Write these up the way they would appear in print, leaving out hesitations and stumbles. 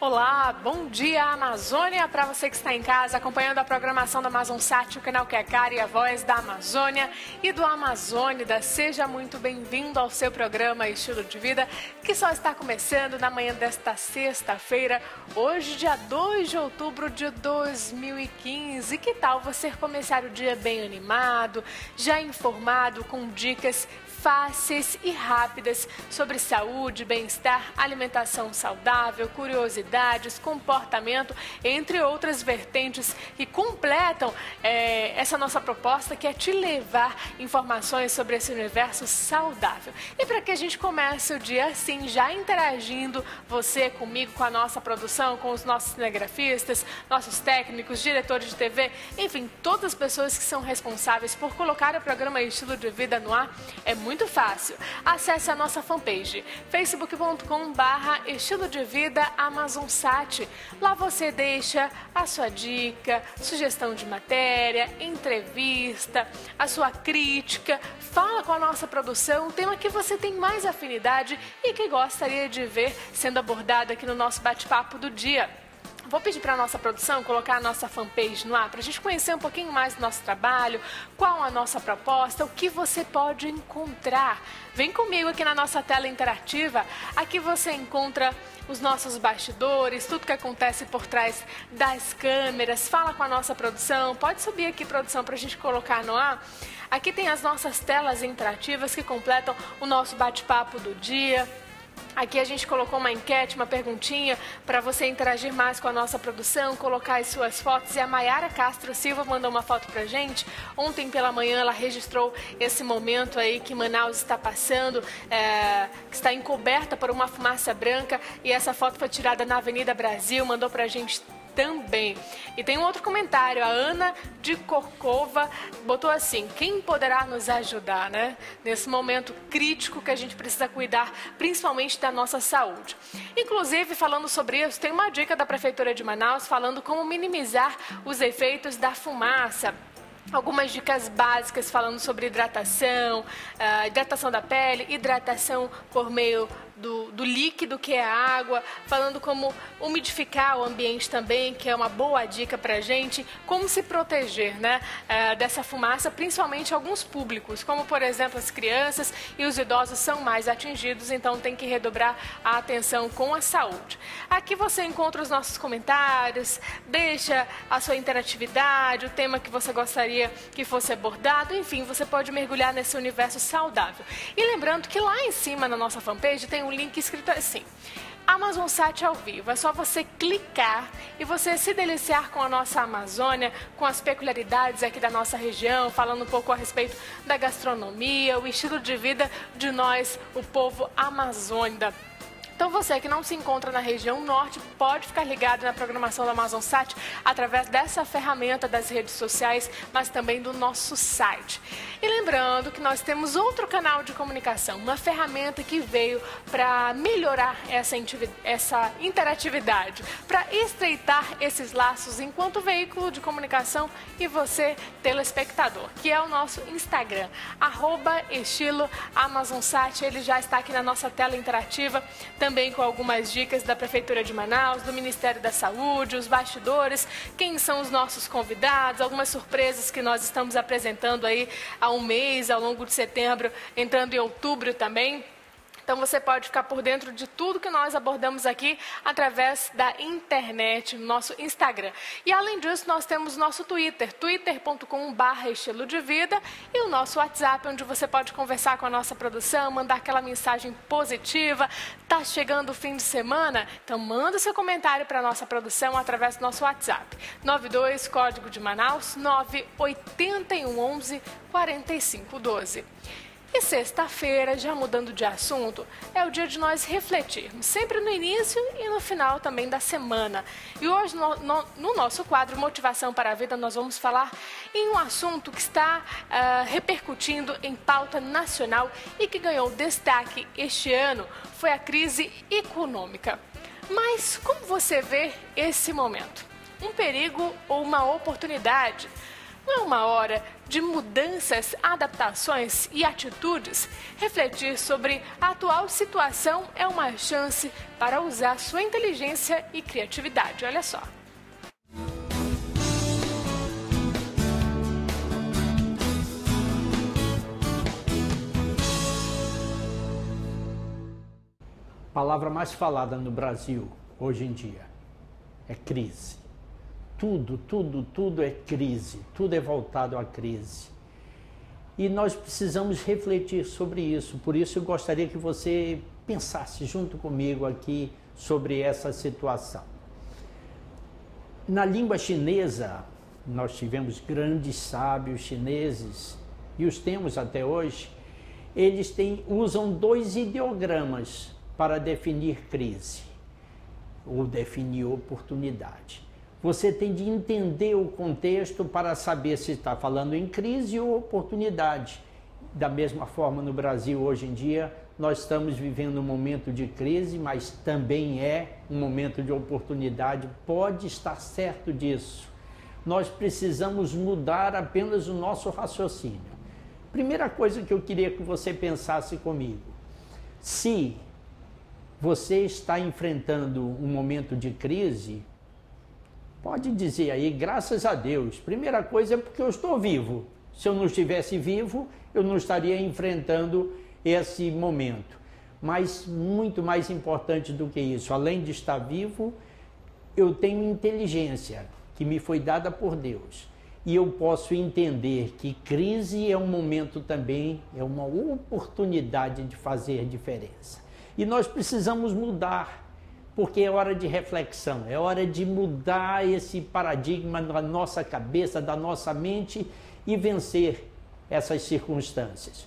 Olá, bom dia Amazônia, para você que está em casa acompanhando a programação da Amazonsat, o canal que é cara e a voz da Amazônia e do Amazônida. Seja muito bem-vindo ao seu programa Estilo de Vida, que só está começando na manhã desta sexta-feira, hoje dia 2 de outubro de 2015. Que tal você começar o dia bem animado, já informado, com dicas fáceis e rápidas sobre saúde, bem-estar, alimentação saudável, curiosidades, comportamento, entre outras vertentes que completam essa nossa proposta, que é te levar informações sobre esse universo saudável. E para que a gente comece o dia assim, já interagindo, você comigo, com a nossa produção, com os nossos cinegrafistas, nossos técnicos, diretores de TV, enfim, todas as pessoas que são responsáveis por colocar o programa Estilo de Vida no ar, é muito fácil. Acesse a nossa fanpage facebook.com/estilo de vida Amazonsat. Lá você deixa a sua dica, sugestão de matéria, entrevista, a sua crítica, fala com a nossa produção, o tema que você tem mais afinidade e que gostaria de ver sendo abordado aqui no nosso bate-papo do dia. Vou pedir para a nossa produção colocar a nossa fanpage no ar, para a gente conhecer um pouquinho mais do nosso trabalho, qual a nossa proposta, o que você pode encontrar. Vem comigo aqui na nossa tela interativa, aqui você encontra os nossos bastidores, tudo que acontece por trás das câmeras, fala com a nossa produção, pode subir aqui, produção, para a gente colocar no ar. Aqui tem as nossas telas interativas que completam o nosso bate-papo do dia. Aqui a gente colocou uma enquete, uma perguntinha para você interagir mais com a nossa produção, colocar as suas fotos. E a Maiara Castro Silva mandou uma foto pra gente. Ontem pela manhã ela registrou esse momento aí que Manaus está passando, que está encoberta por uma fumaça branca. E essa foto foi tirada na Avenida Brasil, mandou pra gente também. E tem um outro comentário, a Ana de Corcova botou assim: quem poderá nos ajudar, né? Nesse momento crítico que a gente precisa cuidar, principalmente da nossa saúde. Inclusive, falando sobre isso, tem uma dica da Prefeitura de Manaus falando como minimizar os efeitos da fumaça. Algumas dicas básicas falando sobre hidratação, hidratação da pele, hidratação por meio do líquido que é a água, falando como umidificar o ambiente também, que é uma boa dica pra gente, como se proteger, né, dessa fumaça, principalmente alguns públicos, como por exemplo as crianças e os idosos são mais atingidos, então tem que redobrar a atenção com a saúde. Aqui você encontra os nossos comentários, deixa a sua interatividade, o tema que você gostaria que fosse abordado, enfim, você pode mergulhar nesse universo saudável. E lembrando que lá em cima na nossa fanpage tem um link escrito assim: Amazonsat ao vivo. É só você clicar e você se deliciar com a nossa Amazônia, com as peculiaridades aqui da nossa região, falando um pouco a respeito da gastronomia, o estilo de vida de nós, o povo amazônida. Então você que não se encontra na região norte pode ficar ligado na programação da Amazonsat através dessa ferramenta das redes sociais, mas também do nosso site. E lembrando que nós temos outro canal de comunicação, uma ferramenta que veio para melhorar essa interatividade, para estreitar esses laços enquanto veículo de comunicação e você, telespectador, que é o nosso Instagram, @estiloamazonsat. Ele já está aqui na nossa tela interativa, também com algumas dicas da Prefeitura de Manaus, do Ministério da Saúde, os bastidores, quem são os nossos convidados, algumas surpresas que nós estamos apresentando aí há um mês, ao longo de setembro, entrando em outubro também. Então você pode ficar por dentro de tudo que nós abordamos aqui através da internet, no nosso Instagram. E além disso, nós temos o nosso Twitter, twitter.com/estilo de vida, e o nosso WhatsApp, onde você pode conversar com a nossa produção, mandar aquela mensagem positiva. Tá chegando o fim de semana? Então manda seu comentário para a nossa produção através do nosso WhatsApp. 92, código de Manaus, 98111 4512. E sexta-feira, já mudando de assunto, é o dia de nós refletirmos, sempre no início e no final também da semana. E hoje, no nosso quadro Motivação para a Vida, nós vamos falar em um assunto que está repercutindo em pauta nacional e que ganhou destaque este ano, foi a crise econômica. Mas como você vê esse momento? Um perigo ou uma oportunidade? Não é uma hora de mudanças, adaptações e atitudes? Refletir sobre a atual situação é uma chance para usar sua inteligência e criatividade. Olha só. A palavra mais falada no Brasil hoje em dia é crise. Tudo é crise, tudo é voltado à crise. E nós precisamos refletir sobre isso, por isso eu gostaria que você pensasse junto comigo aqui sobre essa situação. Na língua chinesa, nós tivemos grandes sábios chineses, e os temos até hoje, eles usam 2 ideogramas para definir crise, ou definir oportunidade. Você tem de entender o contexto para saber se está falando em crise ou oportunidade. Da mesma forma, no Brasil, hoje em dia, nós estamos vivendo um momento de crise, mas também é um momento de oportunidade. Pode estar certo disso. Nós precisamos mudar apenas o nosso raciocínio. Primeira coisa que eu queria que você pensasse comigo. Se você está enfrentando um momento de crise, pode dizer aí, graças a Deus. Primeira coisa é porque eu estou vivo. Se eu não estivesse vivo, eu não estaria enfrentando esse momento. Mas muito mais importante do que isso, além de estar vivo, eu tenho inteligência que me foi dada por Deus. E eu posso entender que crise é um momento também, é uma oportunidade de fazer diferença. E nós precisamos mudar, porque é hora de reflexão, é hora de mudar esse paradigma da nossa cabeça, da nossa mente e vencer essas circunstâncias.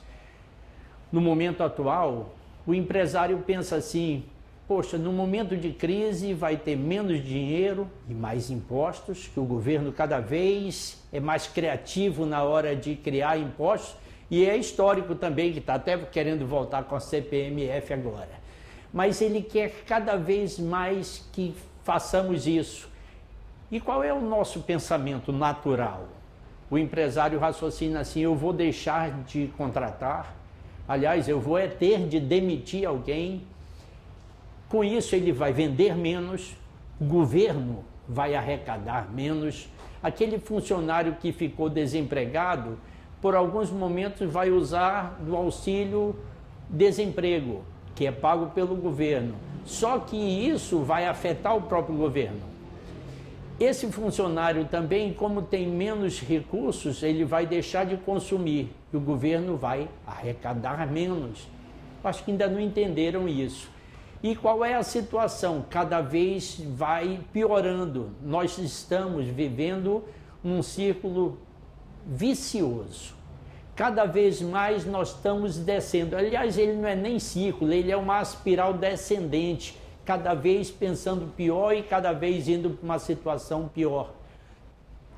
No momento atual, o empresário pensa assim, poxa, no momento de crise vai ter menos dinheiro e mais impostos, que o governo cada vez é mais criativo na hora de criar impostos, e é histórico também, que está até querendo voltar com a CPMF agora. Mas ele quer cada vez mais que façamos isso. E qual é o nosso pensamento natural? O empresário raciocina assim, eu vou deixar de contratar, aliás, eu vou ter de demitir alguém, com isso ele vai vender menos, o governo vai arrecadar menos, aquele funcionário que ficou desempregado, por alguns momentos vai usar do auxílio desemprego, que é pago pelo governo. Só que isso vai afetar o próprio governo. Esse funcionário também, como tem menos recursos, ele vai deixar de consumir e o governo vai arrecadar menos. Acho que ainda não entenderam isso. E qual é a situação? Cada vez vai piorando. Nós estamos vivendo um círculo vicioso. Cada vez mais nós estamos descendo. Aliás, ele não é nem círculo, ele é uma espiral descendente. Cada vez pensando pior e cada vez indo para uma situação pior.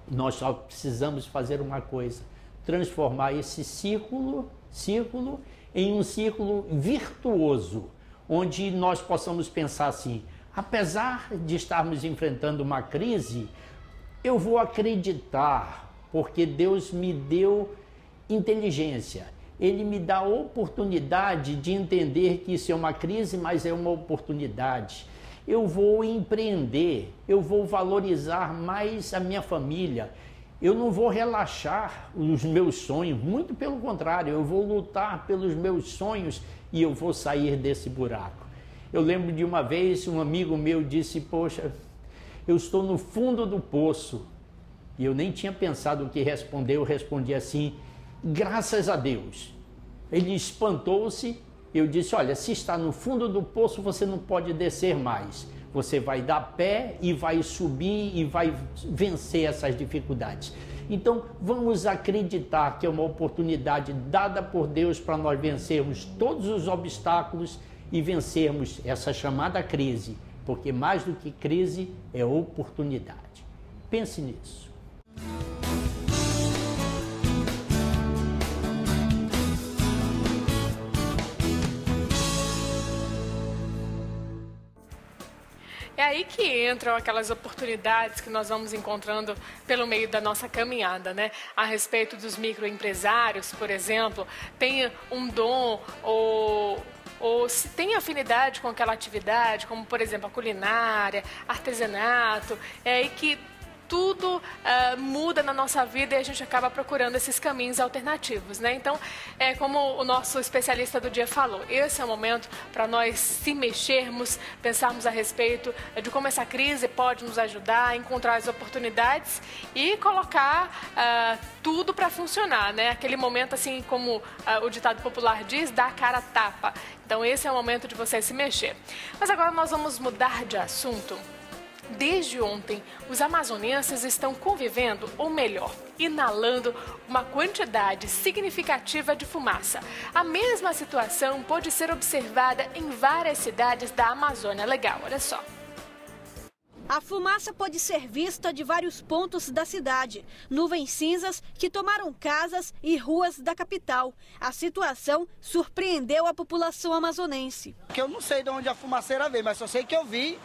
Nós só precisamos fazer uma coisa, transformar esse círculo em um círculo virtuoso, onde nós possamos pensar assim, apesar de estarmos enfrentando uma crise, eu vou acreditar, porque Deus me deu inteligência. Ele me dá a oportunidade de entender que isso é uma crise, mas é uma oportunidade. Eu vou empreender, eu vou valorizar mais a minha família. Eu não vou relaxar os meus sonhos, muito pelo contrário, eu vou lutar pelos meus sonhos e eu vou sair desse buraco. Eu lembro de uma vez, um amigo meu disse, poxa, eu estou no fundo do poço. E eu nem tinha pensado o que responder, eu respondi assim, graças a Deus. Ele espantou-se, eu disse, olha, se está no fundo do poço, você não pode descer mais. Você vai dar pé e vai subir e vai vencer essas dificuldades. Então, vamos acreditar que é uma oportunidade dada por Deus para nós vencermos todos os obstáculos e vencermos essa chamada crise, porque mais do que crise é oportunidade. Pense nisso. É aí que entram aquelas oportunidades que nós vamos encontrando pelo meio da nossa caminhada, né? A respeito dos microempresários, por exemplo, tem um dom ou se tem afinidade com aquela atividade, como, por exemplo, a culinária, artesanato, é aí que tudo muda na nossa vida e a gente acaba procurando esses caminhos alternativos, né? Então, como o nosso especialista do dia falou, esse é o momento para nós se mexermos, pensarmos a respeito de como essa crise pode nos ajudar a encontrar as oportunidades e colocar tudo para funcionar, né? Aquele momento, assim como o ditado popular diz, dar a cara a tapa. Então, esse é o momento de você se mexer. Mas agora nós vamos mudar de assunto. Desde ontem, os amazonenses estão convivendo, ou melhor, inalando uma quantidade significativa de fumaça. A mesma situação pode ser observada em várias cidades da Amazônia Legal, olha só. A fumaça pode ser vista de vários pontos da cidade. Nuvens cinzas que tomaram casas e ruas da capital. A situação surpreendeu a população amazonense. Eu não sei de onde a fumaceira veio, mas só sei que eu vi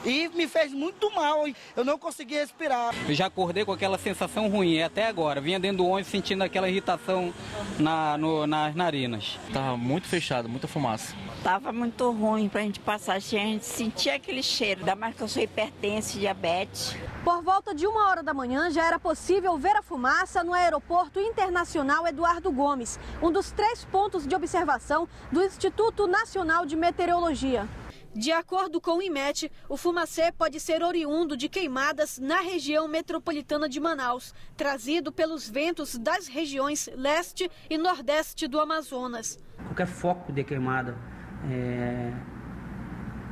e me fez muito mal. Eu não consegui respirar. Eu já acordei com aquela sensação ruim, até agora. Vinha dentro do ônibus sentindo aquela irritação nas narinas. Estava muito fechado, muita fumaça. Tava muito ruim pra gente passar, a gente sentia aquele cheiro, ainda mais que eu sou hipertensa, diabetes. Por volta de 1h da manhã já era possível ver a fumaça no Aeroporto Internacional Eduardo Gomes, um dos 3 pontos de observação do Instituto Nacional de Meteorologia. De acordo com o IMET, o fumacê pode ser oriundo de queimadas na região metropolitana de Manaus, trazido pelos ventos das regiões leste e nordeste do Amazonas. Qualquer foco de queimada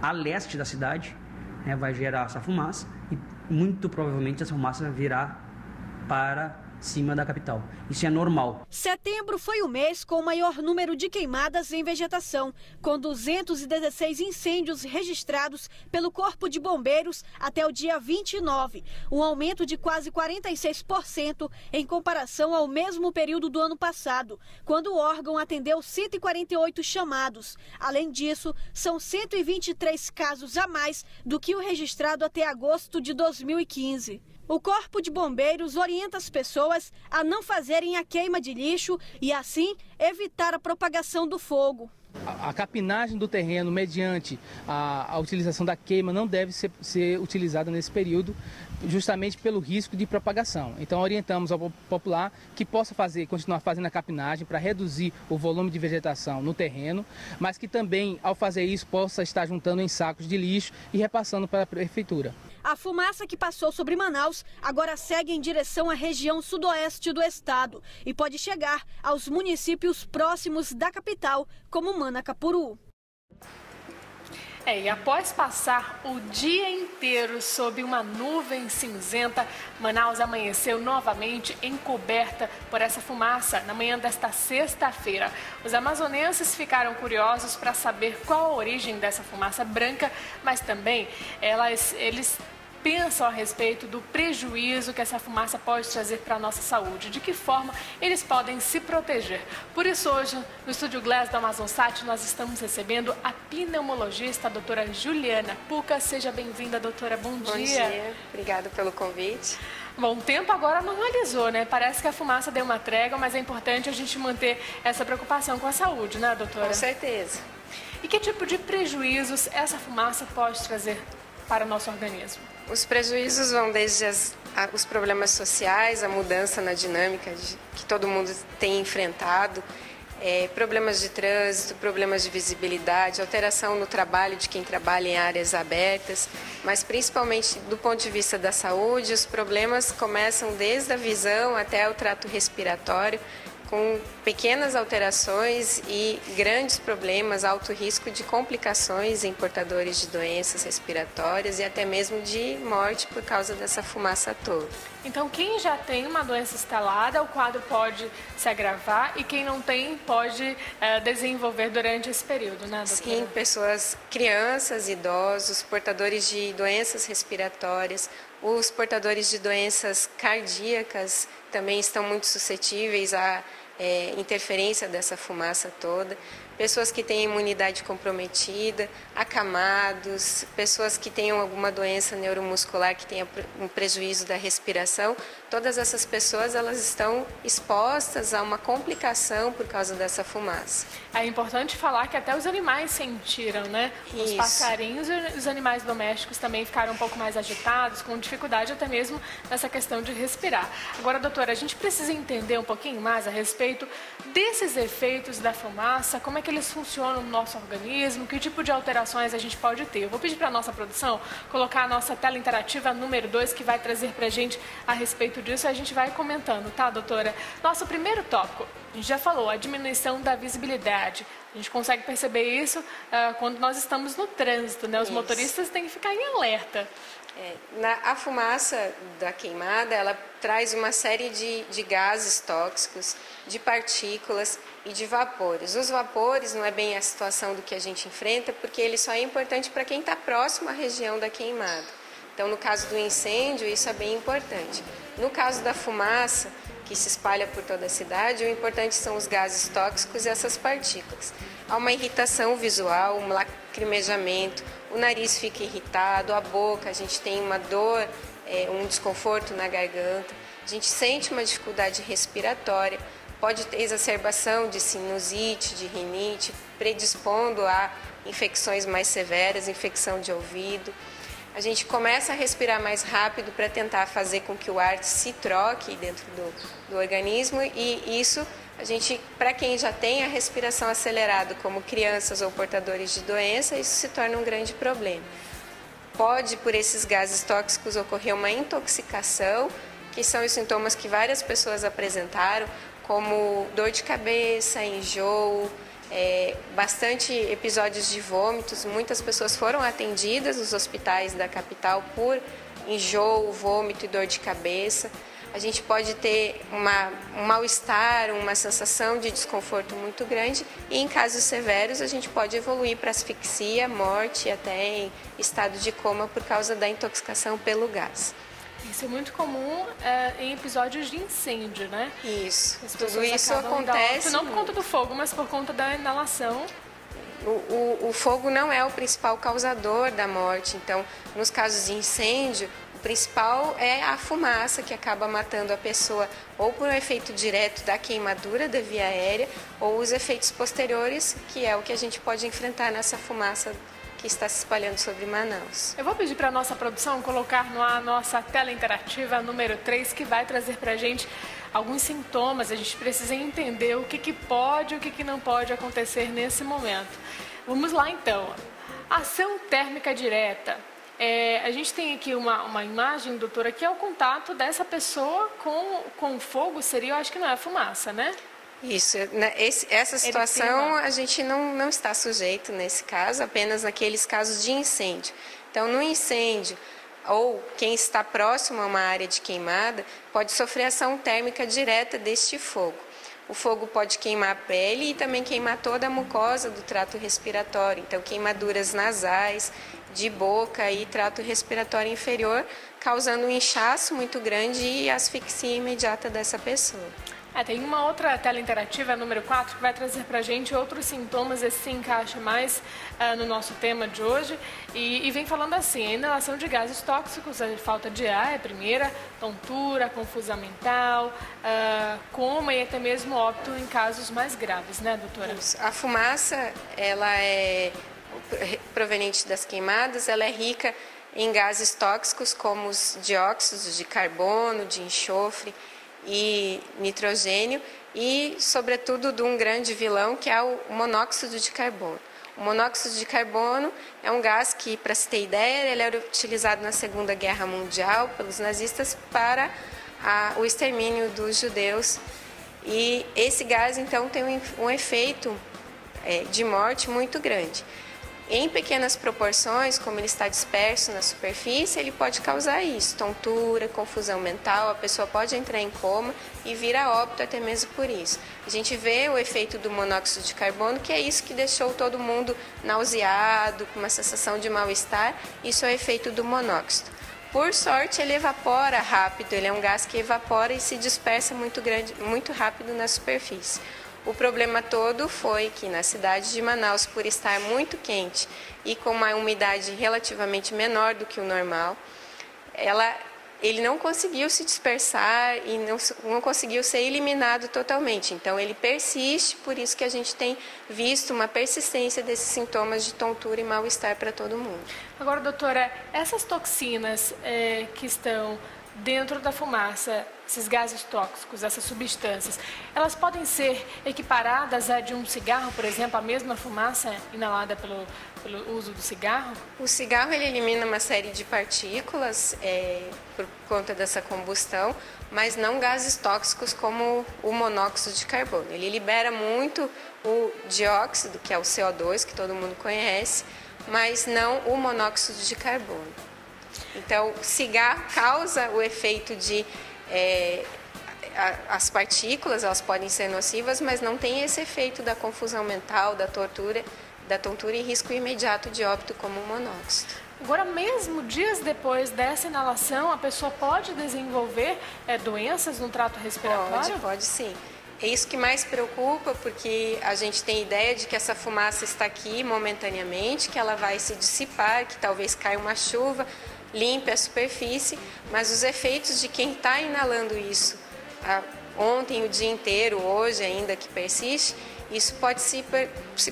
a leste da cidade vai gerar essa fumaça e muito provavelmente essa fumaça virá para cima da capital. Isso é normal. Setembro foi o mês com o maior número de queimadas em vegetação, com 216 incêndios registrados pelo Corpo de Bombeiros até o dia 29, um aumento de quase 46% em comparação ao mesmo período do ano passado, quando o órgão atendeu 148 chamados. Além disso, são 123 casos a mais do que o registrado até agosto de 2015. O Corpo de Bombeiros orienta as pessoas a não fazerem a queima de lixo e, assim, evitar a propagação do fogo. A capinagem do terreno mediante a utilização da queima não deve ser utilizada nesse período, justamente pelo risco de propagação. Então orientamos ao popular que possa continuar fazendo a capinagem para reduzir o volume de vegetação no terreno, mas que também, ao fazer isso, possa estar juntando em sacos de lixo e repassando para a prefeitura. A fumaça que passou sobre Manaus agora segue em direção à região sudoeste do estado e pode chegar aos municípios próximos da capital, como Manacapuru. E após passar o dia inteiro sob uma nuvem cinzenta, Manaus amanheceu novamente encoberta por essa fumaça na manhã desta sexta-feira. Os amazonenses ficaram curiosos para saber qual a origem dessa fumaça branca, mas também eles pensam a respeito do prejuízo que essa fumaça pode trazer para a nossa saúde, de que forma eles podem se proteger. Por isso, hoje, no Estúdio Glass do Amazonsat, nós estamos recebendo a pneumologista, a doutora Juliana Puca. Seja bem-vinda, doutora. Bom dia. Bom dia, obrigada pelo convite. Bom, o tempo agora normalizou, né? Parece que a fumaça deu uma trégua, mas é importante a gente manter essa preocupação com a saúde, né, doutora? Com certeza. E que tipo de prejuízos essa fumaça pode trazer para o nosso organismo? Os prejuízos vão desde os problemas sociais, a mudança na dinâmica que todo mundo tem enfrentado, problemas de trânsito, problemas de visibilidade, alteração no trabalho de quem trabalha em áreas abertas, mas principalmente do ponto de vista da saúde, os problemas começam desde a visão até o trato respiratório, com pequenas alterações e grandes problemas, alto risco de complicações em portadores de doenças respiratórias e até mesmo de morte por causa dessa fumaça toda. Então, quem já tem uma doença instalada, o quadro pode se agravar e quem não tem pode desenvolver durante esse período, né, doutora? Sim, crianças, idosos, portadores de doenças respiratórias, os portadores de doenças cardíacas também estão muito suscetíveis à interferência dessa fumaça toda. pessoas que têm imunidade comprometida, acamados, pessoas que tenham alguma doença neuromuscular que tenha um prejuízo da respiração, todas essas pessoas elas estão expostas a uma complicação por causa dessa fumaça. É importante falar que até os animais sentiram, né? Os passarinhos e os animais domésticos também ficaram um pouco mais agitados, com dificuldade até mesmo nessa questão de respirar. Agora, doutora, a gente precisa entender um pouquinho mais a respeito desses efeitos da fumaça, como é que eles funcionam no nosso organismo, que tipo de alterações a gente pode ter. Eu vou pedir para a nossa produção colocar a nossa tela interativa número 2, que vai trazer para a gente a respeito disso, e a gente vai comentando, tá, doutora? Nosso primeiro tópico, a gente já falou, a diminuição da visibilidade. A gente consegue perceber isso quando nós estamos no trânsito, né? Os motoristas têm que ficar em alerta. A fumaça da queimada, ela traz uma série de gases tóxicos, de partículas e de vapores. Os vapores não é bem a situação do que a gente enfrenta, porque ele só é importante para quem está próximo à região da queimada. Então, no caso do incêndio, isso é bem importante. No caso da fumaça, que se espalha por toda a cidade, o importante são os gases tóxicos e essas partículas. Há uma irritação visual, um lacrimejamento, o nariz fica irritado, a boca, a gente tem uma dor, um desconforto na garganta, a gente sente uma dificuldade respiratória, pode ter exacerbação de sinusite, de rinite, predispondo a infecções mais severas, infecção de ouvido. A gente começa a respirar mais rápido para tentar fazer com que o ar se troque dentro do organismo, e isso, para quem já tem a respiração acelerada, como crianças ou portadores de doença, isso se torna um grande problema. Pode, por esses gases tóxicos, ocorrer uma intoxicação, que são os sintomas que várias pessoas apresentaram, como dor de cabeça, enjoo, bastante episódios de vômitos. Muitas pessoas foram atendidas nos hospitais da capital por enjoo, vômito e dor de cabeça. A gente pode ter um mal-estar, uma sensação de desconforto muito grande, e em casos severos a gente pode evoluir para asfixia, morte, até em estado de coma por causa da intoxicação pelo gás. Isso é muito comum em episódios de incêndio, né? Isso. Tudo isso acontece não por conta do fogo, mas por conta da inalação. O fogo não é o principal causador da morte. Então, nos casos de incêndio, o principal é a fumaça, que acaba matando a pessoa ou por um efeito direto da queimadura da via aérea, ou os efeitos posteriores, que é o que a gente pode enfrentar nessa fumaça que está se espalhando sobre Manaus. Eu vou pedir para a nossa produção colocar a nossa tela interativa número 3, que vai trazer para a gente alguns sintomas. A gente precisa entender o que pode e o que não pode acontecer nesse momento. Vamos lá, então. Ação térmica direta. A gente tem aqui uma imagem, doutora, que é o contato dessa pessoa com o fogo. Eu acho que não é fumaça, né? Isso, essa situação a gente não está sujeito nesse caso, apenas naqueles casos de incêndio. Então, no incêndio, ou quem está próximo a uma área de queimada, pode sofrer ação térmica direta deste fogo. O fogo pode queimar a pele e também queimar toda a mucosa do trato respiratório. Então, queimaduras nasais, de boca e trato respiratório inferior, causando um inchaço muito grande e asfixia imediata dessa pessoa. Tem uma outra tela interativa, número 4, que vai trazer para a gente outros sintomas. Esse se encaixa mais no nosso tema de hoje e vem falando assim: a inalação de gases tóxicos, a falta de ar é a primeira, tontura, confusão mental, coma e até mesmo óbito em casos mais graves, né, doutora? Isso. A fumaça, ela é proveniente das queimadas, ela é rica em gases tóxicos como os dióxidos de carbono, de enxofre e nitrogênio, e, sobretudo, de um grande vilão, que é o monóxido de carbono. O monóxido de carbono é um gás que, para se ter ideia, ele era utilizado na Segunda Guerra Mundial pelos nazistas para o extermínio dos judeus. E esse gás, então, tem um efeito de morte muito grande. Em pequenas proporções, como ele está disperso na superfície, ele pode causar isso, tontura, confusão mental, a pessoa pode entrar em coma e vir a óbito até mesmo por isso. A gente vê o efeito do monóxido de carbono, que é isso que deixou todo mundo nauseado, com uma sensação de mal-estar, isso é o efeito do monóxido. Por sorte, ele evapora rápido, ele é um gás que evapora e se dispersa muito rápido na superfície. O problema todo foi que na cidade de Manaus, por estar muito quente e com uma umidade relativamente menor do que o normal, ele não conseguiu se dispersar e não conseguiu ser eliminado totalmente. Então, ele persiste, por isso que a gente tem visto uma persistência desses sintomas de tontura e mal-estar para todo mundo. Agora, doutora, essas toxinas que estão dentro da fumaça, esses gases tóxicos, essas substâncias, elas podem ser equiparadas a de um cigarro, por exemplo, a mesma fumaça inalada pelo uso do cigarro? O cigarro ele elimina uma série de partículas por conta dessa combustão, mas não gases tóxicos como o monóxido de carbono. Ele libera muito o dióxido, que é o CO2, que todo mundo conhece, mas não o monóxido de carbono. Então, o cigarro causa o efeito de... as partículas, elas podem ser nocivas, mas não tem esse efeito da confusão mental, da tontura e risco imediato de óbito como o monóxido. Agora, mesmo dias depois dessa inalação, a pessoa pode desenvolver doenças no trato respiratório? Pode sim. É isso que mais preocupa, porque a gente tem ideia de que essa fumaça está aqui momentaneamente, que ela vai se dissipar, que talvez caia uma chuva, limpe a superfície, mas os efeitos de quem está inalando isso ontem, o dia inteiro, hoje ainda que persiste, isso pode se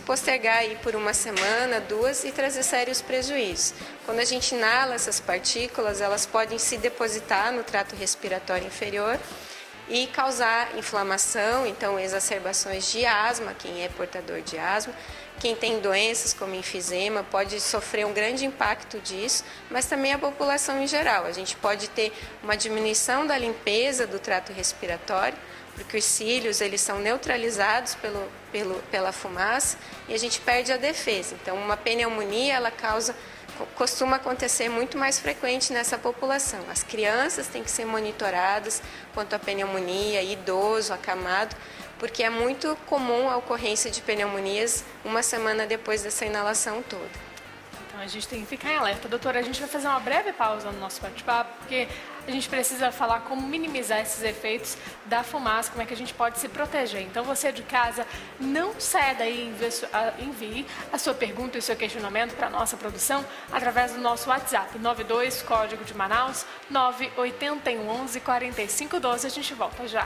postergar aí por uma semana, 2 e trazer sérios prejuízos. Quando a gente inala essas partículas, elas podem se depositar no trato respiratório inferior e causar inflamação, então exacerbações de asma, quem é portador de asma. Quem tem doenças como enfisema pode sofrer um grande impacto disso, mas também a população em geral. A gente pode ter uma diminuição da limpeza do trato respiratório, porque os cílios eles são neutralizados pela fumaça e a gente perde a defesa. Então, uma pneumonia costuma acontecer muito mais frequente nessa população. As crianças têm que ser monitoradas quanto à pneumonia, idoso, acamado, porque é muito comum a ocorrência de pneumonias uma semana depois dessa inalação toda. Então a gente tem que ficar em alerta. Doutora, a gente vai fazer uma breve pausa no nosso bate-papo, porque a gente precisa falar como minimizar esses efeitos da fumaça, como é que a gente pode se proteger. Então você de casa, não saia daí, envie a sua pergunta e o seu questionamento para a nossa produção através do nosso WhatsApp, 92, código de Manaus, 98111 4512. A gente volta já.